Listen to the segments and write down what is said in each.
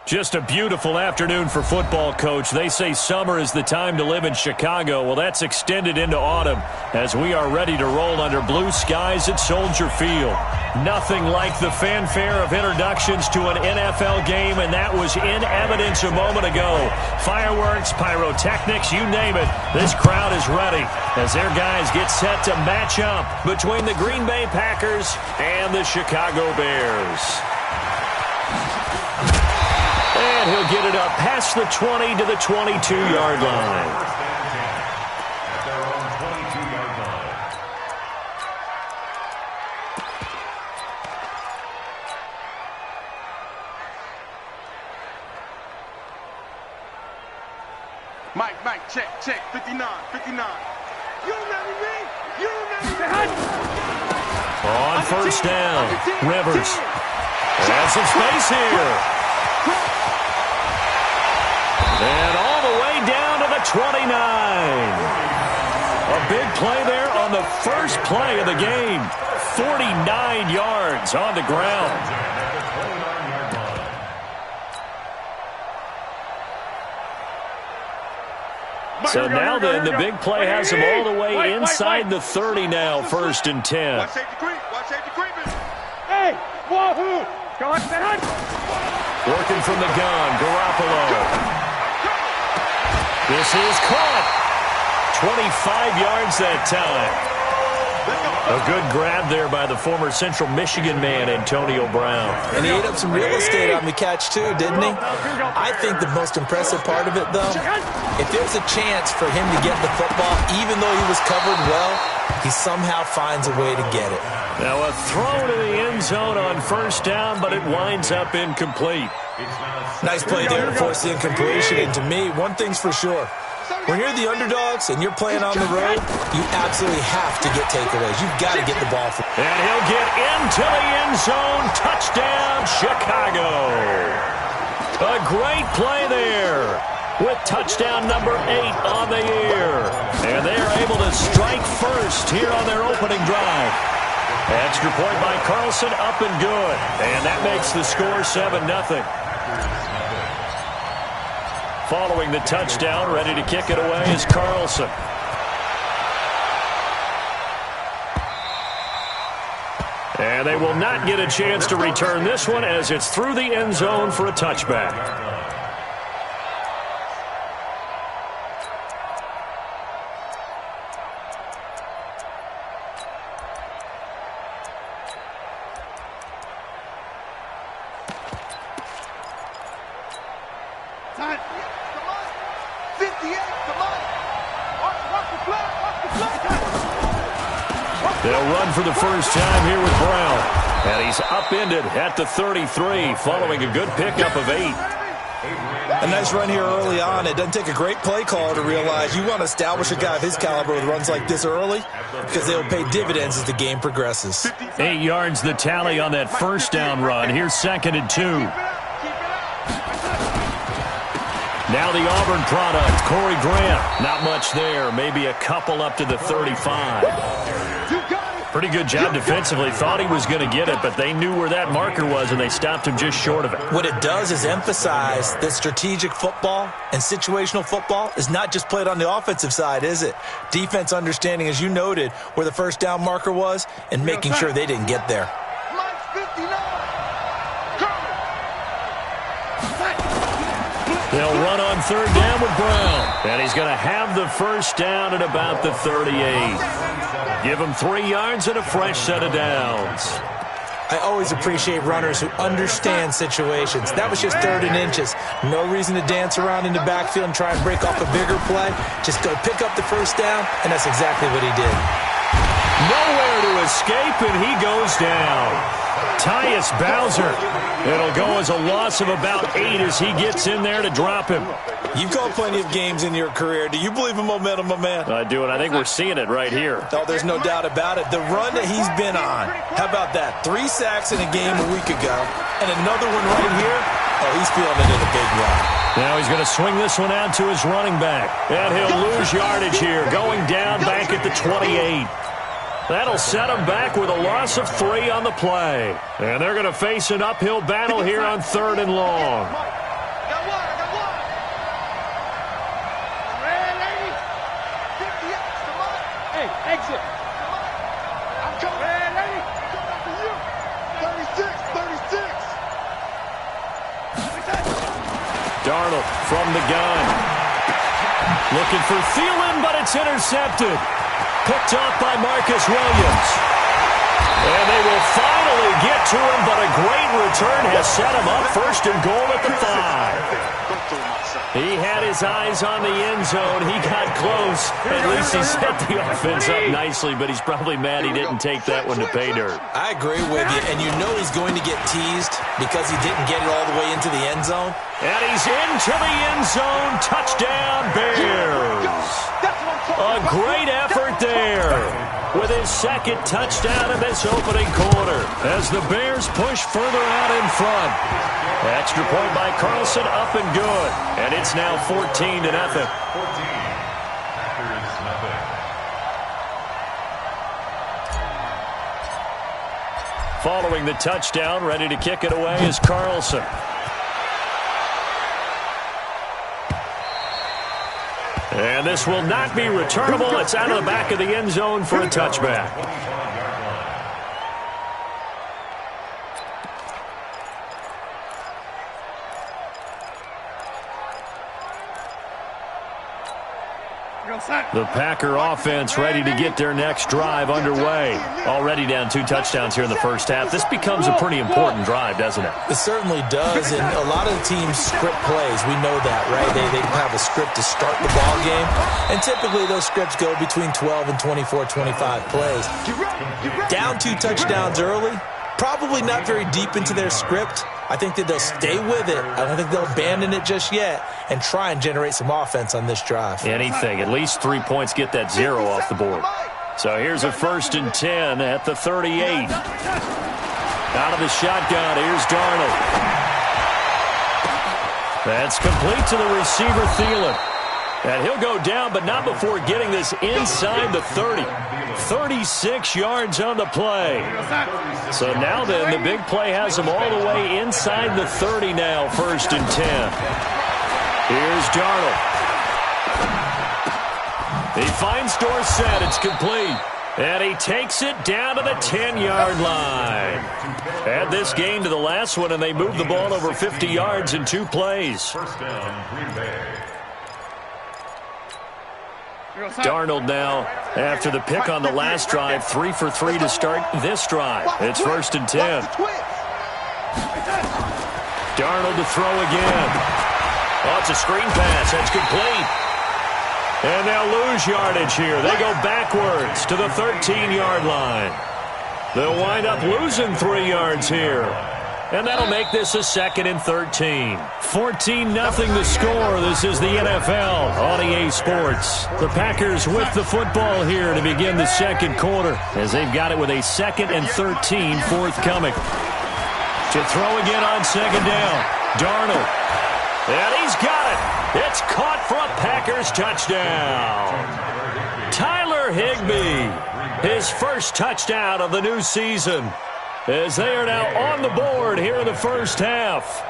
Just a beautiful afternoon for football, Coach. They say summer is the time to live in Chicago. Well, that's extended into autumn as we are ready to roll under blue skies at Soldier Field. Nothing like the fanfare of introductions to an NFL game, and that was in evidence a moment ago. Fireworks, pyrotechnics, you name it. This crowd is ready as their guys get set to match up between the Green Bay Packers and the Chicago Bears. And he'll get it up past the 20 to the 22-yard line. Mike, check, 59. You remember me? On first down, Rivers. Has some space here. And all the way down to the 29. A big play there on the first play of the game. 49 yards on the ground. So now then, the big play has them all the way inside the 30 now, 1st and 10. Watch safety creeping. Hey, wahoo! Go ahead. Working from the gun, Garoppolo. This is caught. 25 yards that time. A good grab there by the former Central Michigan man, Antonio Brown. And he ate up some real estate on the catch, too, didn't he? I think the most impressive part of it, though, if there's a chance for him to get the football, even though he was covered well, he somehow finds a way to get it. Now a throw to the end zone on first down, but it winds up incomplete. Nice play there to force the incompletion. And to me, one thing's for sure. When you're the underdogs and you're playing on the road, you absolutely have to get takeaways. You've got to get the ball. And he'll get into the end zone. Touchdown, Chicago. A great play there with touchdown number 8 on the year. And they are able to strike first here on their opening drive. Extra point by Carlson, up and good. And that makes the score 7-0. Following the touchdown, ready to kick it away is Carlson. And they will not get a chance to return this one as it's through the end zone for a touchback. They'll run for the first time here with Brown. And he's upended at the 33 following a good pickup of 8. A nice run here early on. It doesn't take a great play caller to realize you want to establish a guy of his caliber with runs like this early because they'll pay dividends as the game progresses. 8 yards the tally on that first down run. Here's 2nd and 2. Now the Auburn product, Corey Grant. Not much there. Maybe a couple up to the 35. Pretty good job defensively. Thought he was going to get it, but they knew where that marker was, and they stopped him just short of it. What it does is emphasize that strategic football and situational football is not just played on the offensive side, is it? Defense understanding, as you noted, where the first down marker was and making sure they didn't get there. They'll run on 3rd down with Brown. And he's going to have the first down at about the 38. Give him 3 yards and a fresh set of downs. I always appreciate runners who understand situations. That was just 3rd and inches. No reason to dance around in the backfield and try and break off a bigger play. Just go pick up the first down, and that's exactly what he did. Nowhere to escape, and he goes down. Tyus Bowser. It'll go as a loss of about 8 as he gets in there to drop him. You've called plenty of games in your career. Do you believe in momentum, my man? I do, and I think we're seeing it right here. Oh, there's no doubt about it. The run that he's been on. How about that? 3 sacks in a game a week ago, and another one right here. Oh, he's feeling it in a big run. Now he's going to swing this one out to his running back. And he'll lose yardage here, going down back at the 28. That'll set him back with a loss of 3 on the play. And they're going to face an uphill battle here on 3rd and long. from the gun. Looking for Thielen, but it's intercepted. Picked off by Marcus Williams. And they will finally get to him, but a great return has set him up first and goal at the 5. He had his eyes on the end zone. He got close. At least he set the offense up nicely, but he's probably mad he didn't take that one to pay dirt. I agree with you, and you know he's going to get teased because he didn't get it all the way into the end zone. And he's into the end zone. Touchdown, Bears. A great effort there with his second touchdown in this opening quarter as the Bears push further out in front. Extra point by Carlson, up and good. And it's now 14-0. Following the touchdown, ready to kick it away is Carlson. And this will not be returnable. It's out of the back of the end zone for a touchback. The Packer offense ready to get their next drive underway. Already down 2 touchdowns here in the first half. This becomes a pretty important drive, doesn't it? It certainly does, and a lot of the teams script plays. We know that, right? They have a script to start the ball game, and typically those scripts go between 12 and 24, 25 plays. Down 2 touchdowns early, probably not very deep into their script. I think that they'll stay with it. I don't think they'll abandon it just yet and try and generate some offense on this drive. Anything. At least 3 points, get that 0 off the board. So here's a 1st and 10 at the 38. Out of the shotgun, here's Darnold. That's complete to the receiver, Thielen. And he'll go down, but not before getting this inside the 30. 36 yards on the play. So now then, the big play has him all the way inside the 30 now, 1st and 10. Here's Darnold. He finds Dorsett. It's complete. And he takes it down to the 10-yard line. Add this game to the last one, and they move the ball over 50 yards in 2 plays. First down, Green Bay. Darnold now, after the pick on the last drive, 3 for 3 to start this drive. It's 1st and 10. Darnold to throw again. Oh, it's a screen pass. That's complete. And they'll lose yardage here. They go backwards to the 13-yard line. They'll wind up losing 3 yards here. And that'll make this a 2nd and 13. 14-0 the score. This is the NFL on EA Sports. The Packers with the football here to begin the second quarter as they've got it with a 2nd and 13 forthcoming. To throw again on 2nd down. Darnold. And he's got it. It's caught for a Packers touchdown. Tyler Higbee, his first touchdown of the new season, as they are now on the board here in the first half.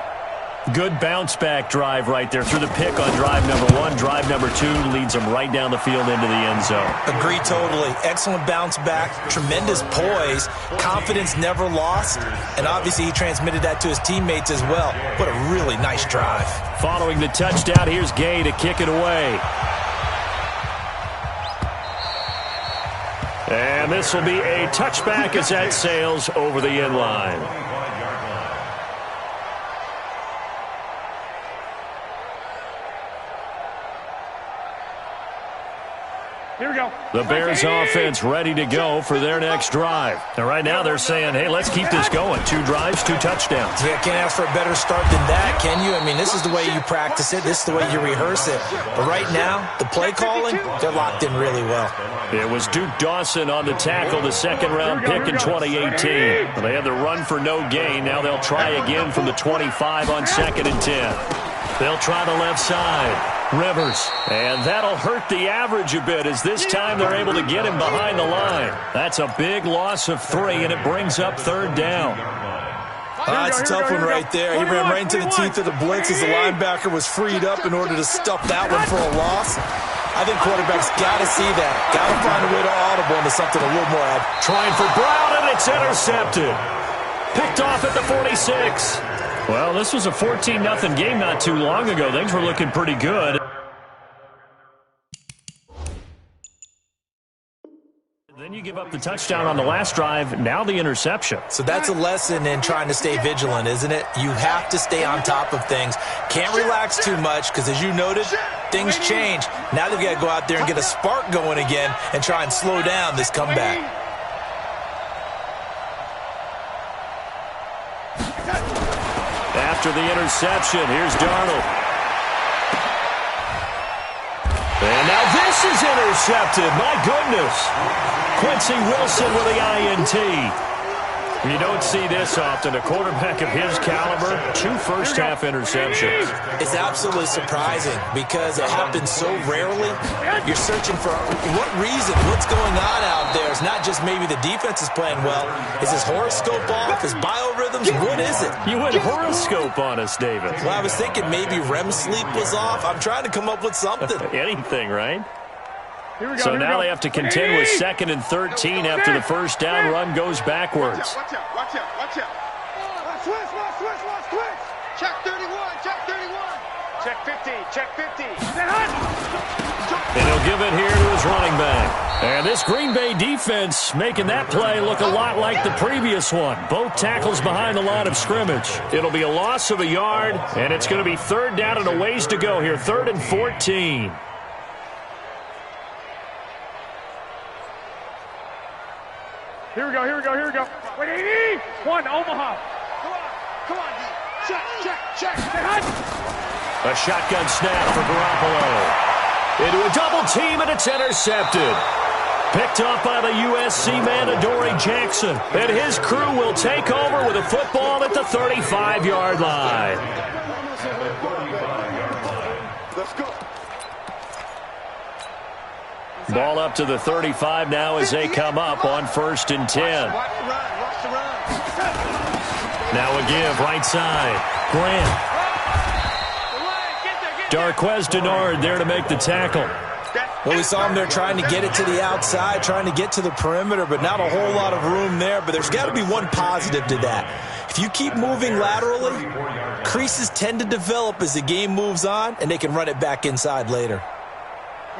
Good bounce-back drive right there through the pick on drive number 1. Drive number 2 leads them right down the field into the end zone. Agree totally. Excellent bounce back, tremendous poise, confidence never lost, and obviously he transmitted that to his teammates as well. What a really nice drive. Following the touchdown, here's Gay to kick it away. And this will be a touchback as that sails over the end line. Here we go. The Bears offense ready to go for their next drive. And right now they're saying, hey, let's keep this going. 2 drives, 2 touchdowns. Yeah, can't ask for a better start than that, can you? I mean, this is the way you practice it. This is the way you rehearse it. But right now, the play calling, they're locked in really well. It was Duke Dawson on the tackle, the 2nd-round pick in 2018. They had the run for no gain. Now they'll try again from the 25 on 2nd and 10. They'll try the left side. Rivers. And that'll hurt the average a bit as this time they're able to get him behind the line. That's a big loss of 3, and it brings up 3rd down. That's a tough one right there. He ran right into the teeth of the blitz as the linebacker was freed up in order to stuff that one for a loss. I think quarterbacks got to see that. Got to find a way to audible into something a little more Trying for Brown, and it's intercepted. Picked off at the 46. Well, this was a 14-0 game not too long ago. Things were looking pretty good. Then you give up the touchdown on the last drive, now the interception. So that's a lesson in trying to stay vigilant, isn't it? You have to stay on top of things. Can't relax too much because, as you noted, things change. Now they've got to go out there and get a spark going again and try and slow down this comeback. After the interception, here's Darnold. And now this is intercepted. My goodness. Quincy Wilson with the INT. You don't see this often. A quarterback of his caliber, 2 first-half interceptions. It's absolutely surprising because it happens so rarely. You're searching for what reason, what's going on out there. It's not just maybe the defense is playing well. Is his horoscope off? His biorhythms? What is it? You went horoscope on us, David. Well, I was thinking maybe REM sleep was off. I'm trying to come up with something. Anything, right? So now they have to contend with 2nd and 13 after the first down run goes backwards. Watch out, watch out, watch out. Switch. Check 31, check 31. Check 50, check 50. And he'll give it here to his running back. And this Green Bay defense making that play look a lot like the previous one. Both tackles behind the line of scrimmage. It'll be a loss of a yard, and it's going to be 3rd down and a ways to go here. 3rd and 14. Here we go. Wait, 80. 1, Omaha. Come on, D. Check. A shotgun snap for Garoppolo. Into a double team, and it's intercepted. Picked off by the USC man, Adoree Jackson. And his crew will take over with a football at the 35-yard line. Let's go. Ball up to the 35 now as they come up on 1st and 10. Watch the run. Now a give, right side. Grant. Darquez Denard there to make the tackle. Well, we saw him there trying to get it to the outside, trying to get to the perimeter, but not a whole lot of room there. But there's got to be one positive to that. If you keep moving laterally, creases tend to develop as the game moves on, and they can run it back inside later.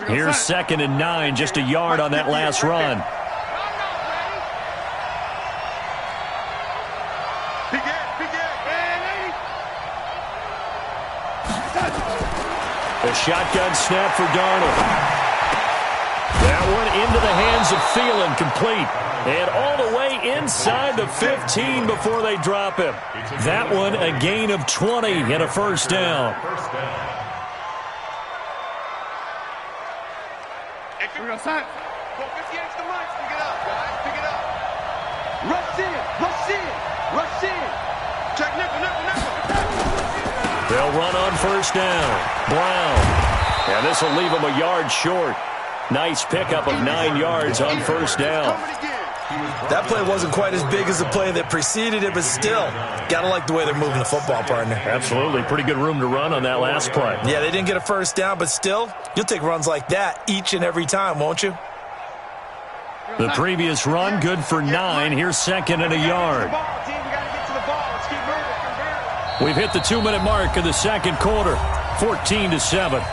Here's 2nd and 9, just a yard on that last run. A shotgun snap for Darnold. That one into the hands of Thielen, complete. And all the way inside the 15 before they drop him. That one a gain of 20 and a first down. Here we go, son. Go 50 extra miles. Pick it up, guys. Pick it up. Rush in. Check nickel. They'll run on first down. Brown. And this will leave them a yard short. Nice pickup of 9 yards on first down. That play wasn't quite as big as the play that preceded it, but still, got to like the way they're moving the football, partner. Absolutely. Pretty good room to run on that last play. Yeah, they didn't get a first down, but still, you'll take runs like that each and every time, won't you? The previous run, good for 9. Here's 2nd and a yard. We've hit the 2-minute mark of the second quarter, 14-7.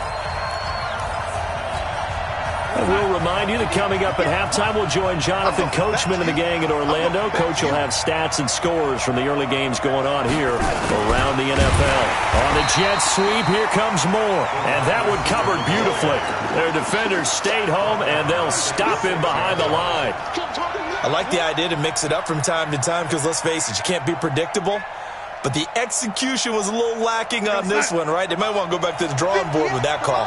And we'll remind you that coming up at halftime, we'll join Jonathan Coachman and the gang in Orlando. Coach will have stats and scores from the early games going on here around the NFL. On the jet sweep, here comes more. And that one covered beautifully. Their defenders stayed home, and they'll stop him behind the line. I like the idea to mix it up from time to time because, let's face it, you can't be predictable. But the execution was a little lacking on this one, right? They might want to go back to the drawing board with that call.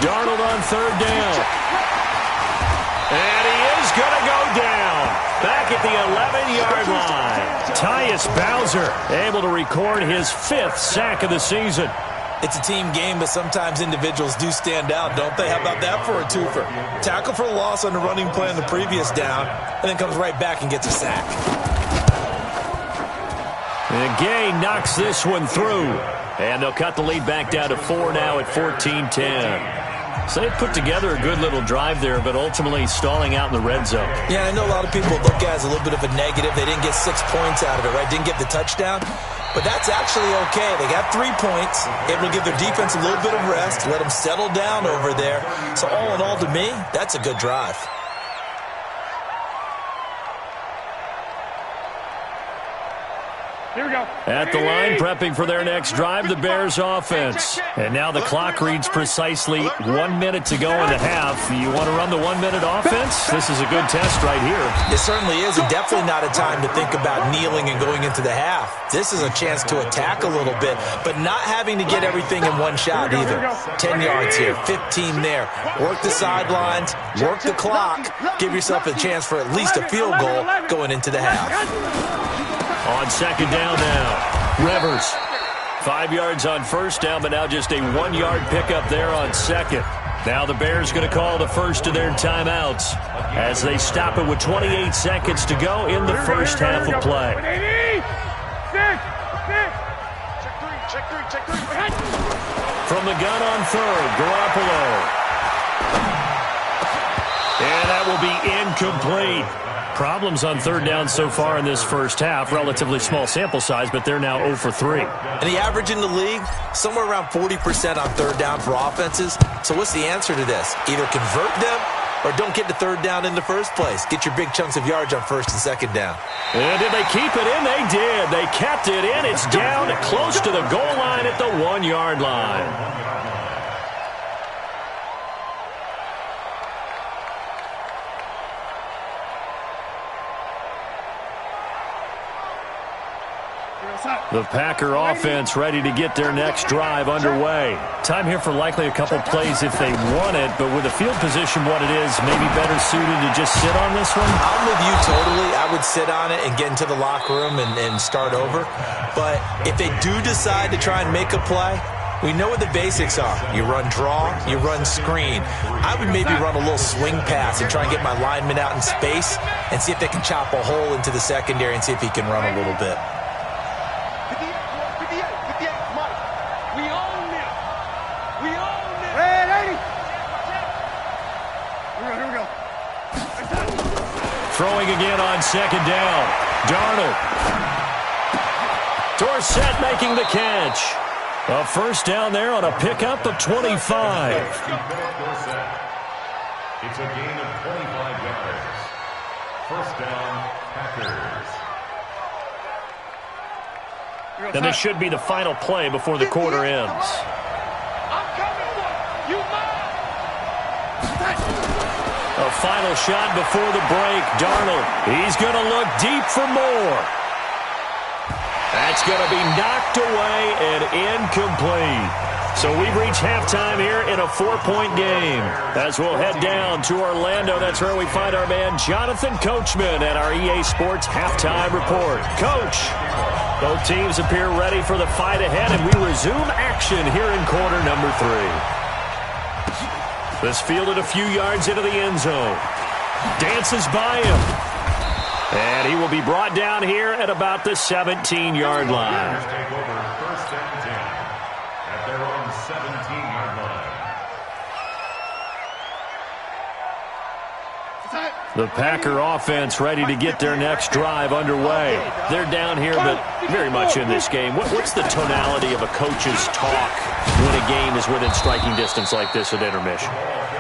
Darnold on 3rd down. And he is going to go down. Back at the 11-yard line. Tyus Bowser able to record his 5th sack of the season. It's a team game, but sometimes individuals do stand out, don't they? How about that for a twofer? Tackle for a loss on the running play on the previous down, and then comes right back and gets a sack. And Gay knocks this one through. And they'll cut the lead back down to 4 now at 14-10. So they put together a good little drive there, but ultimately stalling out in the red zone. Yeah, I know a lot of people look at it as a little bit of a negative. They didn't get 6 points out of it, right? Didn't get the touchdown. But that's actually okay. They got 3 points. Able to give their defense a little bit of rest, let them settle down over there. So all in all, to me, that's a good drive. Here we go. At the line, prepping for their next drive, the Bears offense. And now the clock reads precisely 1 minute to go in the half. You want to run the 1 minute offense? This is a good test right here. It certainly is, and definitely not a time to think about kneeling and going into the half. This is a chance to attack a little bit, but not having to get everything in one shot either. 10 yards here, 15 there. Work the sidelines, work the clock. Give yourself a chance for at least a field goal going into the half. On second down now, Rivers. 5 yards on first down, but now just a 1 yard pickup there on second. Now the Bears going to call the first of their timeouts as they stop it with 28 seconds to go in the first half of play. From the gun on third, Garoppolo. And that will be incomplete. Problems on third down so far in this first half. Relatively small sample size, but they're now 0 for 3. And the average in the league, somewhere around 40% on third down for offenses. So what's the answer to this? Either convert them or don't get to third down in the first place. Get your big chunks of yards on first and second down. And did they keep it in? They did. They kept it in. It's down close to the goal line at the 1 yard line. The Packer offense ready to get their next drive underway. Time here for likely a couple plays if they want it, but with the field position what it is, maybe better suited to just sit on this one? I'm with you totally. I would sit on it and get into the locker room and start over. But if they do decide to try and make a play, we know what the basics are. You run draw, you run screen. I would maybe run a little swing pass and try and get my lineman out in space and see if they can chop a hole into the secondary and see if he can run a little bit. Throwing again on second down. Darnold. Dorsett making the catch. A first down there on a pickup of 25. It's a gain of 25 yards. First down, Packers. And this should be the final play before the quarter ends. A final shot before the break. Darnold, he's going to look deep for more. That's going to be knocked away and incomplete. So we've reached halftime here in a 4-point game. As we'll head down to Orlando, that's where we find our man Jonathan Coachman at our EA Sports Halftime Report. Coach, both teams appear ready for the fight ahead, and we resume action here in quarter number 3. This fielded a few yards into the end zone. Dances by him. And he will be brought down here at about the 17-yard line. Take over first and 10 at their own 17-yard line. The Packer offense ready to get their next drive underway. They're down here, but very much in this game. What's the tonality of a coach's talk when a game is within striking distance like this at intermission?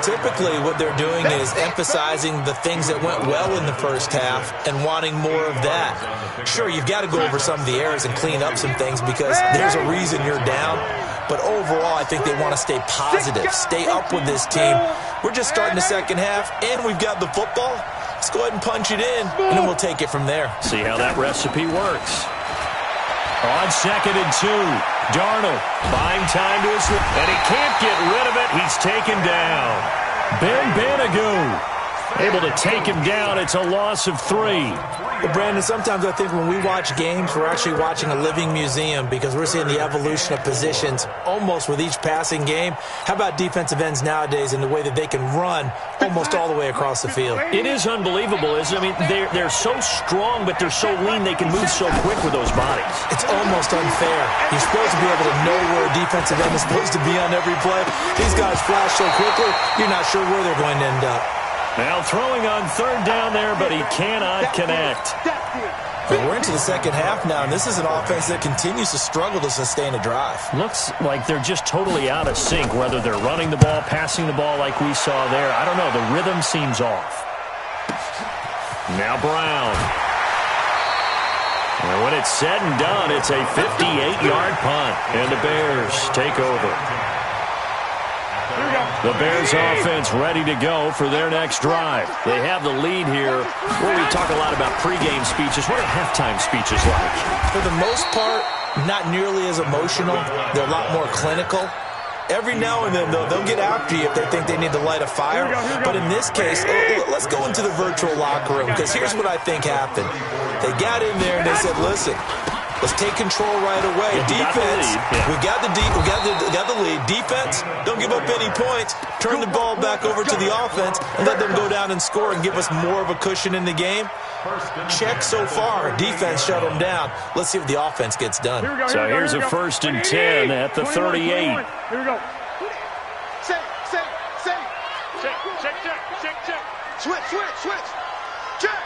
Typically, what they're doing is emphasizing the things that went well in the first half and wanting more of that. Sure, you've got to go over some of the errors and clean up some things because there's a reason you're down. But overall, I think they want to stay positive, stay up with this team. We're just starting the second half, and we've got the football. Let's go ahead and punch it in, and then we'll take it from there. See how that recipe works. On second and 2, Darnold buying time to his, and he can't get rid of it. He's taken down. Ben Banagoo. Able to take him down. It's a loss of 3. Well, Brandon, sometimes I think when we watch games, we're actually watching a living museum because we're seeing the evolution of positions almost with each passing game. How about defensive ends nowadays and the way that they can run almost all the way across the field? It is unbelievable, isn't it? I mean, they're so strong, but they're so lean they can move so quick with those bodies. It's almost unfair. You're supposed to be able to know where a defensive end is supposed to be on every play. These guys flash so quickly, you're not sure where they're going to end up. Now throwing on 3rd down there, but he cannot connect. Well, we're into the second half now, and this is an offense that continues to struggle to sustain a drive. Looks like they're just totally out of sync, whether they're running the ball, passing the ball like we saw there. I don't know. The rhythm seems off. Now Brown. And when it's said and done, it's a 58-yard punt, and the Bears take over. The Bears offense ready to go for their next drive. They have the lead here. Where we talk a lot about pregame speeches. What are halftime speeches like? For the most part, not nearly as emotional. They're a lot more clinical. Every now and then, though, they'll get after you if they think they need to light a fire. But in this case, let's go into the virtual locker room, because here's what I think happened. They got in there and they said, listen, let's take control right away. Defense, we got the lead. Defense, don't give up any points. Turn the ball back over to the offense and let them go down and score and give us more of a cushion in the game. Check so far. Defense shut them down. Let's see if the offense gets done. So here's a 1st and 10 at the 38. Here we go. Check. Switch. Check.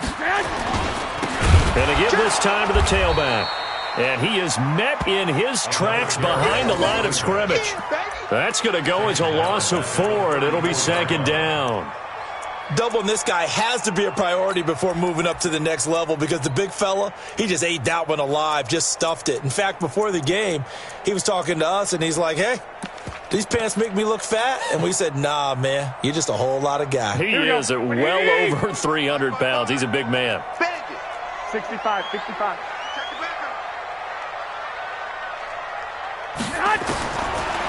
And to give this time to the tailback. And he is met in his tracks behind the line of scrimmage. That's going to go as a loss of 4, and it'll be 2nd down. Doubling this guy has to be a priority before moving up to the next level, because the big fella, he just ate that one alive, just stuffed it. In fact, before the game, he was talking to us, and he's like, hey, these pants make me look fat? And we said, nah, man, you're just a whole lot of guy. He is at well over 300 pounds. He's a big man. 65.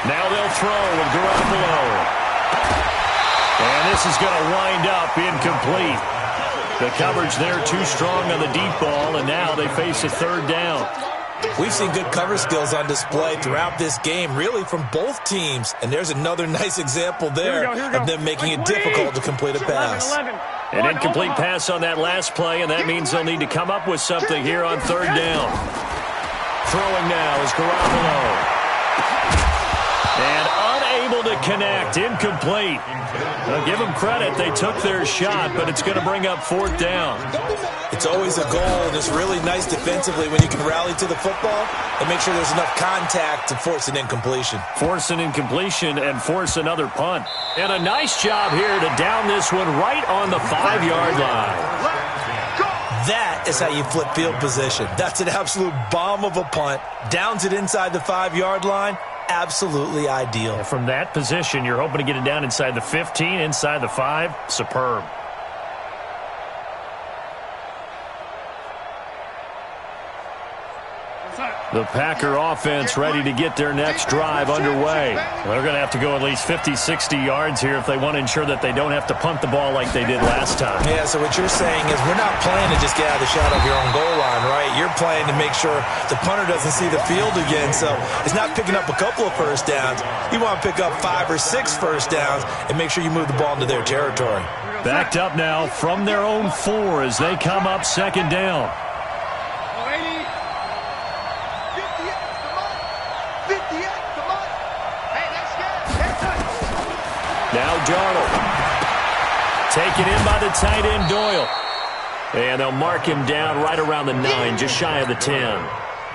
Now they'll throw with Garoppolo. And this is going to wind up incomplete. The coverage there too strong on the deep ball, and now they face a 3rd down. We've seen good cover skills on display throughout this game, really from both teams. And there's another nice example there of them making it difficult to complete a pass. An incomplete pass on that last play, and that means they'll need to come up with something here on 3rd down. Throwing now is Garoppolo. And unable to connect, incomplete. Well, give them credit, they took their shot, but it's going to bring up 4th down. It's always a goal, and it's really nice defensively when you can rally to the football and make sure there's enough contact to force an incompletion. Force an incompletion and force another punt. And a nice job here to down this one right on the 5-yard line. That is how you flip field position. That's an absolute bomb of a punt. Downs it inside the 5-yard line. Absolutely ideal. And from that position, you're hoping to get it down inside the 15, inside the 5. Superb. The Packer offense ready to get their next drive underway. They're going to have to go at least 50, 60 yards here if they want to ensure that they don't have to punt the ball like they did last time. Yeah, so what you're saying is we're not playing to just get out of the shot of your own goal line, right? You're playing to make sure the punter doesn't see the field again. So it's not picking up a couple of 1st downs. You want to pick up 5 or 6 1st downs and make sure you move the ball into their territory. Backed up now from their own 4 as they come up 2nd down. Now Darnold. Taken in by the tight end Doyle. And they'll mark him down right around the 9, just shy of the 10.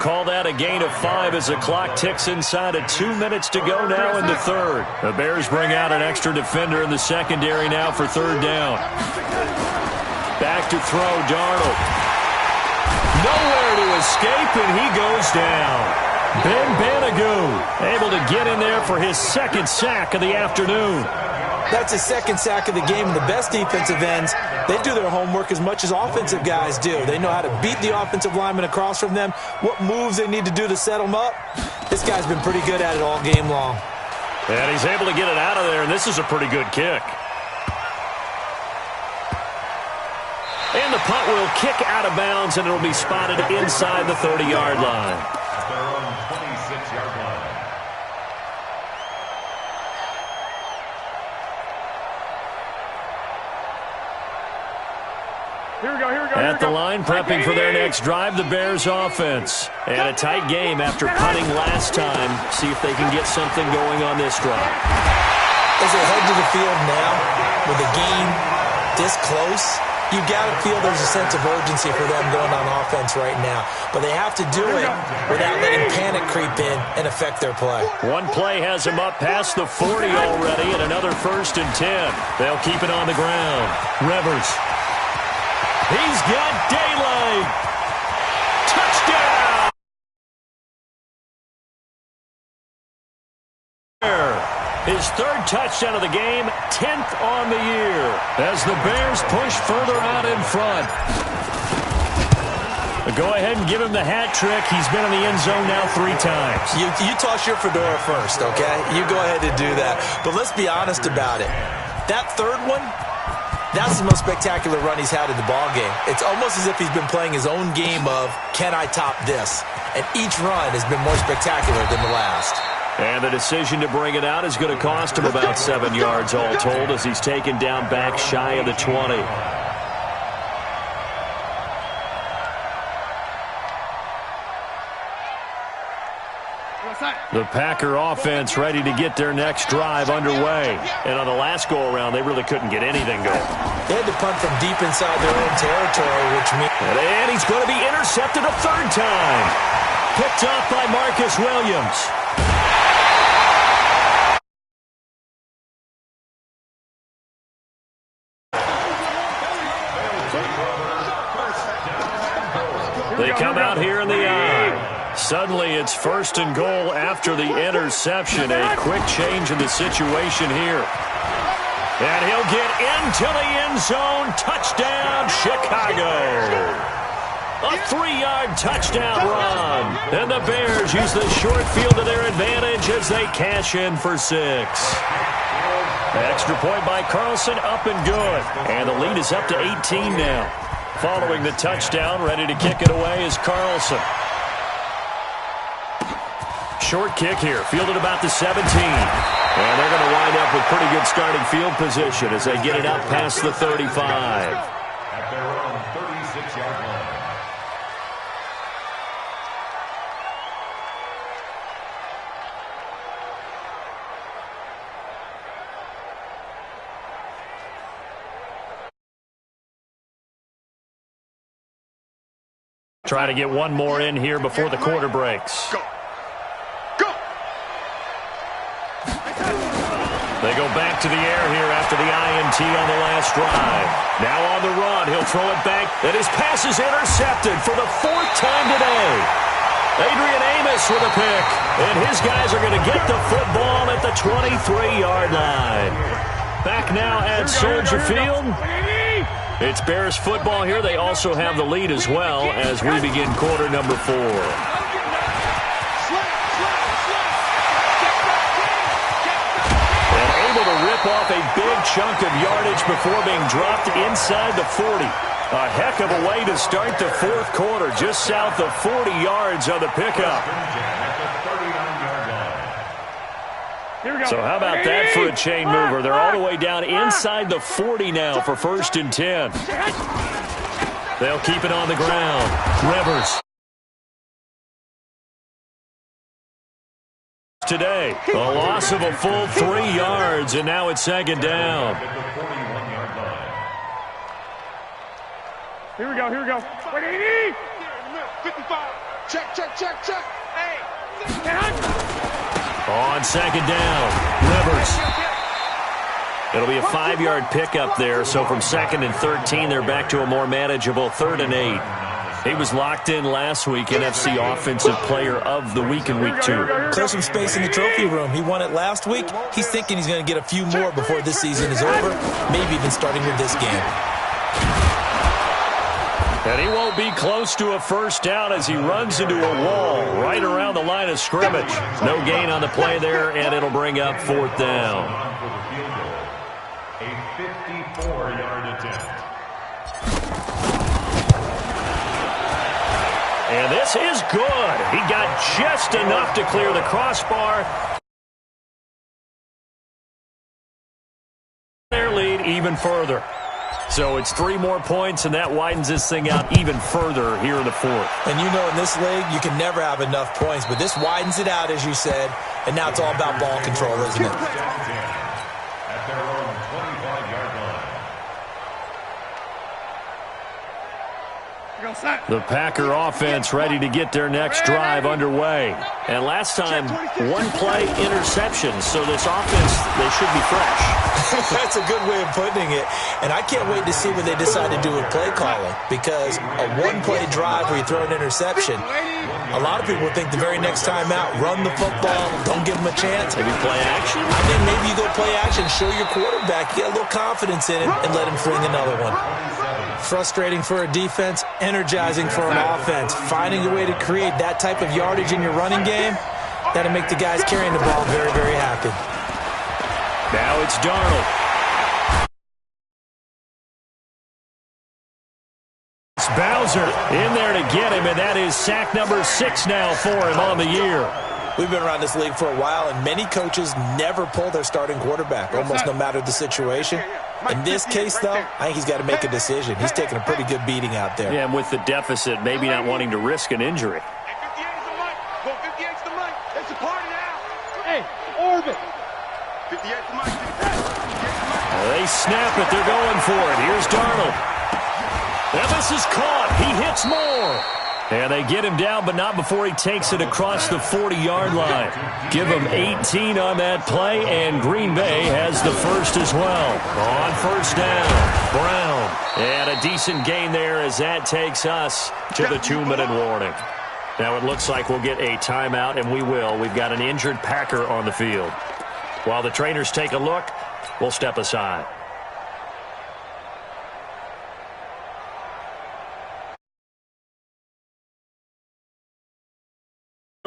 Call that a gain of 5 as the clock ticks inside of 2 minutes to go now in the 3rd. The Bears bring out an extra defender in the secondary now for 3rd down. Back to throw, Darnold. Nowhere to escape, and he goes down. Ben Banagoo able to get in there for his 2nd sack of the afternoon. That's his 2nd sack of the game, and the best defensive ends, they do their homework as much as offensive guys do. They know how to beat the offensive lineman across from them, what moves they need to do to set them up. This guy's been pretty good at it all game long. And he's able to get it out of there, and this is a pretty good kick. the punt will kick out of bounds, and it'll be spotted inside the 30-yard line. At their own 26-yard line. Here we go, here we go. At the line, prepping for their next drive, the Bears offense. And a tight game after punting last time. See if they can get something going on this drive. As they head to the field now, with the game this close, you got to feel there's a sense of urgency for them going on offense right now. But they have to do it without letting panic creep in and affect their play. One play has him up past the 40 already, and another 1st and 10. They'll keep it on the ground. Rivers. He's got daylight. Touchdown! His 3rd touchdown of the game, 10th on the year, as the Bears push further out in front. Go ahead and give him the hat trick. He's been in the end zone now 3 times. You toss your fedora first, okay? You go ahead and do that. But let's be honest about it. That 3rd one, that's the most spectacular run he's had in the ballgame. It's almost as if he's been playing his own game of, can I top this? And each run has been more spectacular than the last. And the decision to bring it out is going to cost him about 7 yards all told as he's taken down back shy of the 20. The Packer offense ready to get their next drive underway. And on the last go-around, they really couldn't get anything going. They had to punt from deep inside their own territory, which means... And he's going to be intercepted a 3rd time. Picked off by Marcus Williams. They come out here in the eye. Suddenly it's 1st and goal after the interception. A quick change in the situation here. And he'll get into the end zone. Touchdown, Chicago. A 3-yard touchdown run. And the Bears use the short field to their advantage as they cash in for 6. Extra point by Carlson, up and good. And the lead is up to 18 now. Following the touchdown, ready to kick it away is Carlson. Short kick here, fielded about the 17. And they're going to wind up with pretty good starting field position as they get it up past the 35. At their own 36-yard line. Trying to get one more in here before the quarter breaks. Go. Go. They go back to the air here after the INT on the last drive. Now on the run, he'll throw it back, and his pass is intercepted for the 4th time today. Adrian Amos with a pick, and his guys are going to get the football at the 23-yard line. Back now at Soldier Field. It's Bears football here. They also have the lead as well as we begin quarter number 4. And able to rip off a big chunk of yardage before being dropped inside the 40. A heck of a way to start the 4th quarter, just south of 40 yards on the pickup. So how about that for a chain mover? They're all the way down inside the 40 now for 1st and 10. They'll keep it on the ground. Rivers. Today, a loss of a full 3 yards, and now it's 2nd down. Here we go, here we go. Wait, 80! 55. Check, check, check, check. Hey. On 2nd down, Rivers. It'll be a 5-yard pickup there, so from 2nd and 13, they're back to a more manageable 3rd and 8. He was locked in last week, NFC Offensive Player of the Week in Week 2. Clear some space in the trophy room. He won it last week. He's thinking he's going to get a few more before this season is over, maybe even starting with this game. And he won't be close to a 1st down as he runs into a wall right around the line of scrimmage. No gain on the play there, and it'll bring up 4th down. A 54-yard attempt. And this is good. He got just enough to clear the crossbar. Their lead even further. So it's 3 more points, and that widens this thing out even further here in the fourth. And you know in this league, you can never have enough points, but this widens it out, as you said, and now it's all about ball control, isn't it? At their own 25-yard line. The Packer offense ready to get their next drive underway. And last time, 1 play interception, so this offense, they should be fresh. That's a good way of putting it. And I can't wait to see what they decide to do with play calling, because a 1-play drive where you throw an interception, a lot of people think the very next time out, run the football, don't give them a chance. Maybe play action? I think maybe you go play action, show your quarterback, get a little confidence in him, and let him fling another one. Frustrating for a defense, energizing for an offense. Finding a way to create that type of yardage in your running game, that'll make the guys carrying the ball very, very happy. Now it's Darnold. It's Bowser in there to get him, and that is sack number 6 now for him on the year. We've been around this league for a while, and many coaches never pull their starting quarterback, almost no matter the situation. In this case, though, I think he's got to make a decision. He's taking a pretty good beating out there. Yeah, and with the deficit, maybe not wanting to risk an injury. 58's the mic. Go 58's the mic. It's a party now. Hey, orbit. 58's the mic. 58's the mic. They snap it. They're going for it. Here's Darnold. And this is caught. He hits more. And they get him down, but not before he takes it across the 40-yard line. Give him 18 on that play, and Green Bay has the first as well. On first down, Brown. And a decent gain there as that takes us to the 2-minute warning. Now it looks like we'll get a timeout, and we will. We've got an injured Packer on the field. While the trainers take a look, we'll step aside.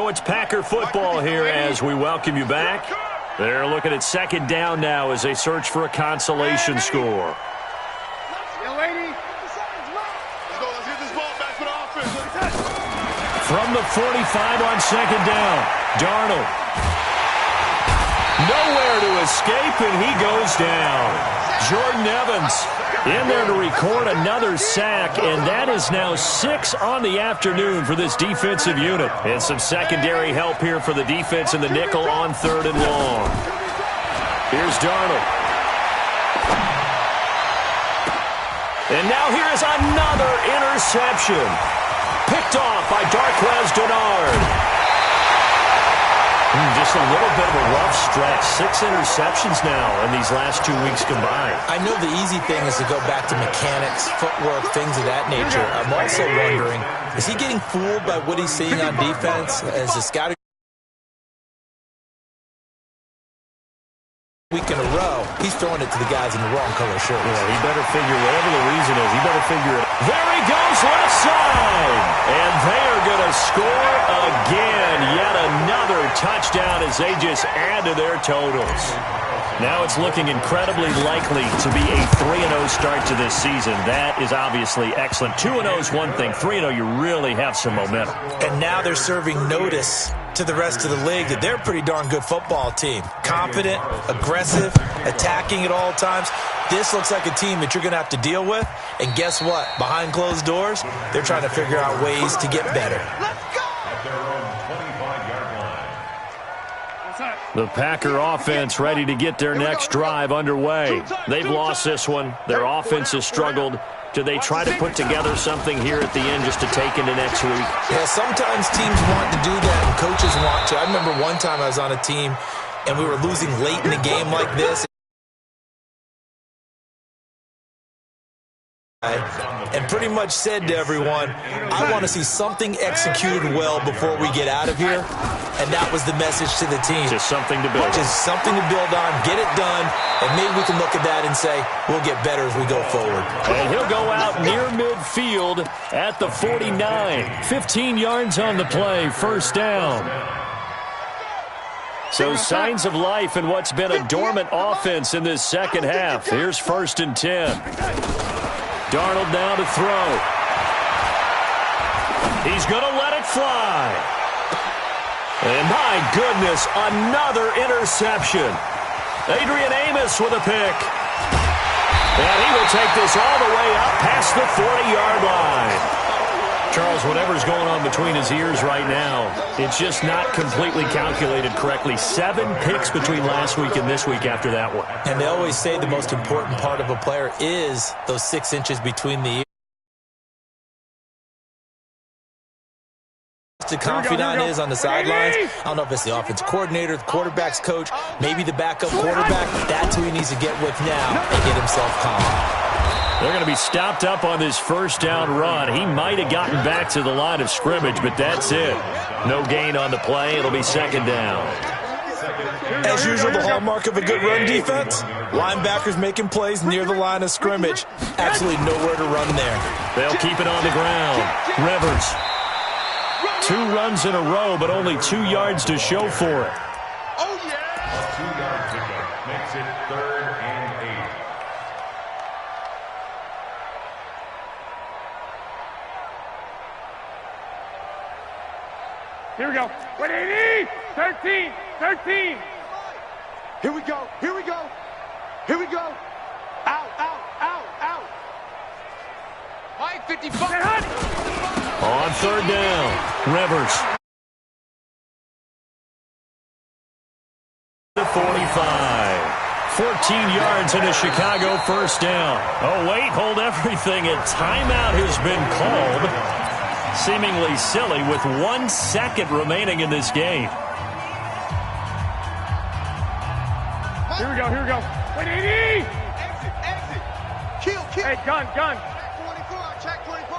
It's Packer football here as we welcome you back. They're looking at second down now as they search for a consolation score. Yeah, lady. Let's go. Let's get this ball back for the offense. From the 45 on second down, Darnold. Nowhere to escape, and he goes down. Jordan Evans in there to record another sack, and that is now 6 on the afternoon for this defensive unit. And some secondary help here for the defense in the nickel on 3rd and long. Here's Darnold. And now here is another interception. Picked off by Darquez Dennard. Just a little bit of a rough stretch. 6 interceptions now in these last 2 weeks combined. I know the easy thing is to go back to mechanics, footwork, things of that nature. I'm also wondering, is he getting fooled by what he's seeing on defense as a scouting week in a row? He's throwing it to the guys in the wrong color shirts. Yeah, he better figure, whatever the reason is, he better figure it. There he goes, left side. And they are going to score again. Yet another touchdown as they just add to their totals. Now it's looking incredibly likely to be a 3-0 start to this season. That is obviously excellent. 2-0 is one thing. 3-0, you really have some momentum. And now they're serving notice to the rest of the league that they're a pretty darn good football team. Confident, aggressive, attacking at all times. This looks like a team that you're going to have to deal with. And guess what? Behind closed doors, they're trying to figure out ways to get better. At their own 25-yard line. The Packer offense ready to get their next drive underway. They've lost this one. Their offense has struggled. Do they try to put together something here at the end just to take into next week? Yeah, sometimes teams want to do that and coaches want to. I remember one time I was on a team and we were losing late in the game like this. And pretty much said to everyone, I want to see something executed well before we get out of here. And that was the message to the team. Just something to build on. Just something to build on, get it done, and maybe we can look at that and say, we'll get better as we go forward. And he'll go out near midfield at the 49. 15 yards on the play, first down. So signs of life in what's been a dormant offense in this second half. Here's 1st and 10. Darnold now to throw. He he's going to let it fly. And my goodness, another interception. Adrian Amos with a pick. And he will take this all the way up past the 40-yard line. Charles, whatever's going on between his ears right now, it's just not completely calculated correctly. 7 picks between last week and this week after that one. And they always say the most important part of a player is those 6 inches between the ears. The confidant is on the sidelines. I don't know if it's the offensive coordinator, the quarterback's coach, maybe the backup quarterback. That's who he needs to get with now and get himself calm. They're going to be stopped up on this first down run. He might have gotten back to the line of scrimmage, but that's it. No gain on the play. It'll be second down. As usual, the hallmark of a good run defense, linebackers making plays near the line of scrimmage. Absolutely nowhere to run there. They'll keep it on the ground. Rivers. 2 runs in a row, but only 2 yards to show for it. Oh, yeah. A 2-yard pickup makes it 3rd and 8. Here we go. 180. 13. 13. Here we go. Here we go. Here we go. Out, out, out, out. 55. On 3rd down, Rivers. The 45. 14 yards and a Chicago first down. Oh, wait, hold everything. A timeout has been called. Seemingly silly with 1 second remaining in this game. Here we go. Here we go. 180. Exit, exit. Kill, kill. Hey, gun. Check 24.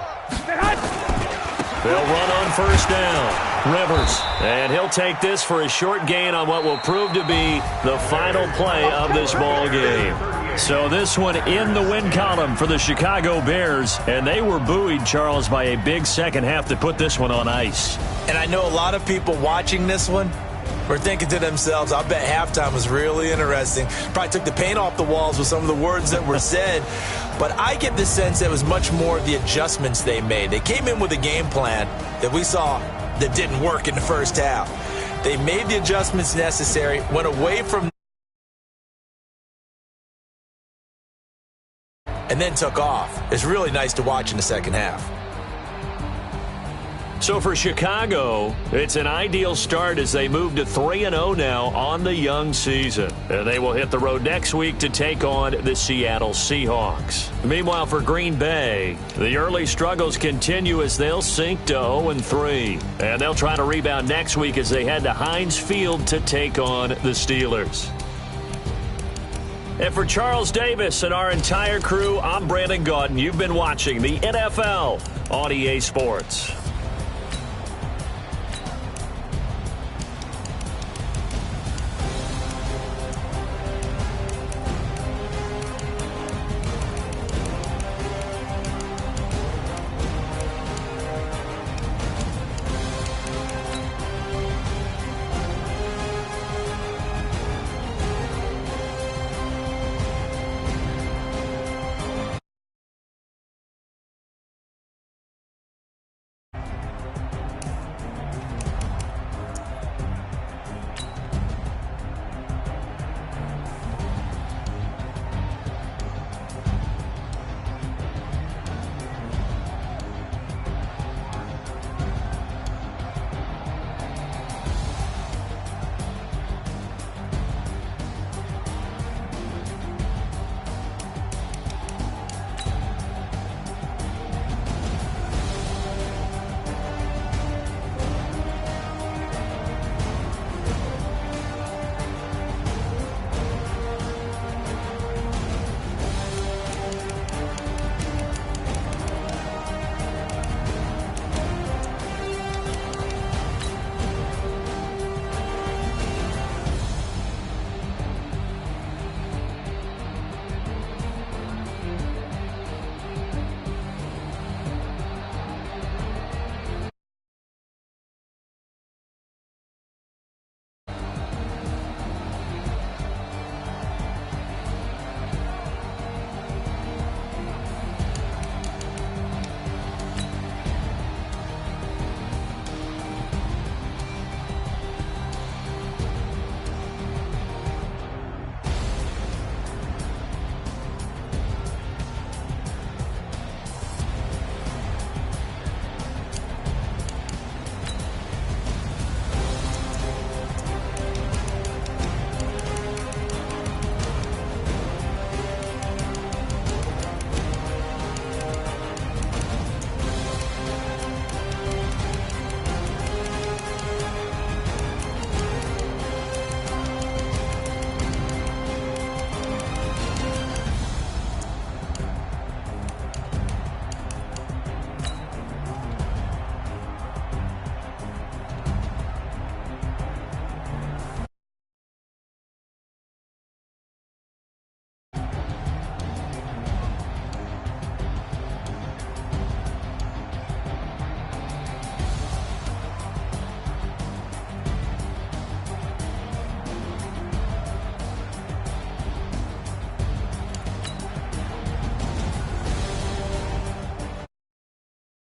They'll run on first down. Rivers. And he'll take this for a short gain on what will prove to be the final play of this ball game. So this one in the win column for the Chicago Bears. And they were buoyed, Charles, by a big second half to put this one on ice. And I know a lot of people watching this one were thinking to themselves, I bet halftime was really interesting. Probably took the paint off the walls with some of the words that were said. But I get the sense that it was much more of the adjustments they made. They came in with a game plan that we saw that didn't work in the first half. They made the adjustments necessary, went away from and then took off. It's really nice to watch in the second half. So for Chicago, it's an ideal start as they move to 3-0 now on the young season. And they will hit the road next week to take on the Seattle Seahawks. Meanwhile, for Green Bay, the early struggles continue as they'll sink to 0-3. And they'll try to rebound next week as they head to Heinz Field to take on the Steelers. And for Charles Davis and our entire crew, I'm Brandon Gaudin. You've been watching the NFL on EA Sports.